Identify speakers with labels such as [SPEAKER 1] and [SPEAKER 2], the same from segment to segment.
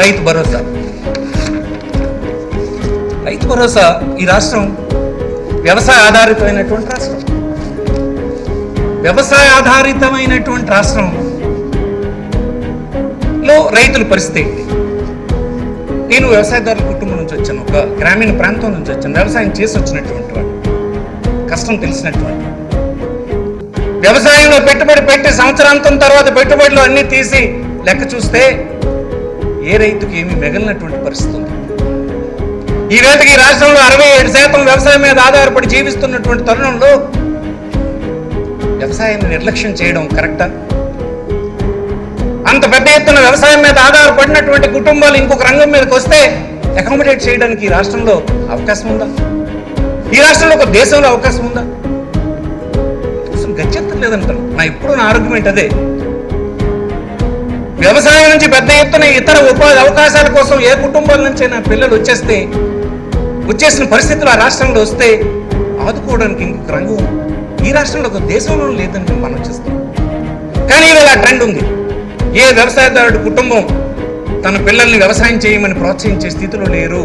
[SPEAKER 1] రైతు భరోసా. రైతు భరోసా ఈ రాష్ట్రం వ్యవసాయ ఆధారితమైనటువంటి రాష్ట్రం. వ్యవసాయ ఆధారితమైనటువంటి రాష్ట్రంలో రైతుల పరిస్థితి ఏంటి? నేను వ్యవసాయదారుల కుటుంబం నుంచి వచ్చాను, ఒక గ్రామీణ ప్రాంతం నుంచి వచ్చాను, వ్యవసాయం చేసి వచ్చినటువంటి వాడు, కష్టం తెలిసినటువంటి. వ్యవసాయంలో పెట్టుబడి పెట్టి సంవత్సరాంతం తర్వాత పెట్టుబడులు అన్నీ తీసి లెక్క చూస్తే ఏ రైతుకి ఏమీ మిగిలినటువంటి పరిస్థితి ఉంది. ఈ వేళకి ఈ రాష్ట్రంలో 67% వ్యవసాయం మీద ఆధారపడి జీవిస్తున్నటువంటి తరుణంలో వ్యవసాయాన్ని నిర్లక్ష్యం చేయడం కరెక్టా? అంత పెద్ద ఎత్తున వ్యవసాయం మీద ఆధారపడినటువంటి కుటుంబాలు ఇంకొక రంగం మీదకి వస్తే అకామిడేట్ చేయడానికి ఈ రాష్ట్రంలో అవకాశం ఉందా? ఈ రాష్ట్రంలో ఒక దేశంలో అవకాశం ఉందా? అసలు గత్యంతరం లేదంటాను. నా ఆర్గ్యుమెంట్ అదే. వ్యవసాయం నుంచి పెద్ద ఎత్తున ఇతర ఉపాధి అవకాశాల కోసం ఏ కుటుంబాల నుంచి నా పిల్లలు వచ్చేసిన పరిస్థితులు ఆ రాష్ట్రంలో వస్తే ఆదుకోవడానికి ఇంకొక రంగం ఈ రాష్ట్రంలో ఒక దేశంలో లేదని మనం చేస్తాం. కానీ ఇవాళ ట్రెండ్ ఉంది. ఏ వ్యవసాయదారుడు కుటుంబం తన పిల్లల్ని వ్యవసాయం చేయమని ప్రోత్సహించే స్థితిలో లేరు.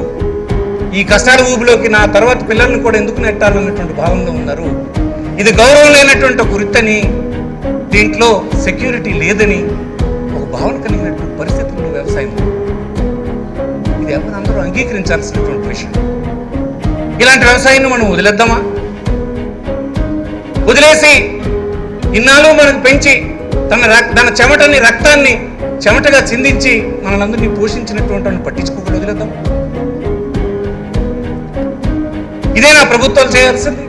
[SPEAKER 1] ఈ కష్టాల ఊబిలోకి నా తర్వాత పిల్లల్ని కూడా ఎందుకు నెట్టాలన్నటువంటి భావనలో ఉన్నారు. ఇది గౌరవం లేనటువంటి ఒక వృత్తని, దీంట్లో సెక్యూరిటీ లేదని ఒక భావన కలిగినటువంటి పరిస్థితుల్లో వ్యవసాయం. ఇది అందరూ అంగీకరించాల్సినటువంటి విషయం. ఇలాంటి వ్యవసాయాన్ని మనం వదిలేద్దామా? వదిలేసి ఇన్నాళ్ళు మనకు పెంచి తన చెమటని రక్తాన్ని చెమటగా చిందించి మనలందరినీ పోషించినటువంటి పట్టించుకోకుండా వదిలేద్దాం. ఇదే నా ప్రభుత్వాలు చేయాల్సింది.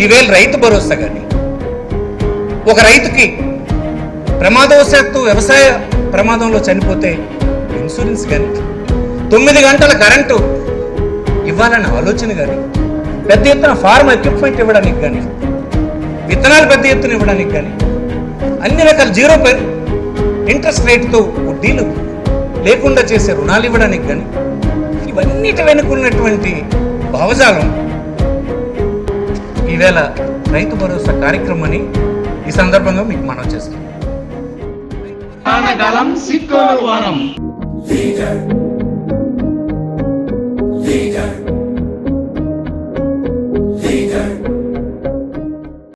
[SPEAKER 1] ఈవేళ రైతు భరోసా కానీ, ఒక రైతుకి ప్రమాదవశాత్తు వ్యవసాయ ప్రమాదంలో చనిపోతే ఇన్సూరెన్స్ కానీ, 9 గంటల కరెంటు ఇవ్వాలన్న ఆలోచన కానీ, పెద్ద ఎత్తున ఫార్మ్ ఎక్విప్మెంట్ ఇవ్వడానికి కానీ, విత్తనాలు పెద్ద ఎత్తున ఇవ్వడానికి కానీ, అన్ని రకాల 0% ఇంట్రెస్ట్ రేట్తో వడ్డీలు లేకుండా చేసే రుణాలు ఇవ్వడానికి కానీ, ఇవన్నిటి వెనుకున్నటువంటి భావజాలం ఈవేళ రైతు భరోసా కార్యక్రమాన్ని ఈ సందర్భంగా మీకు మనం చేస్తున్నాం.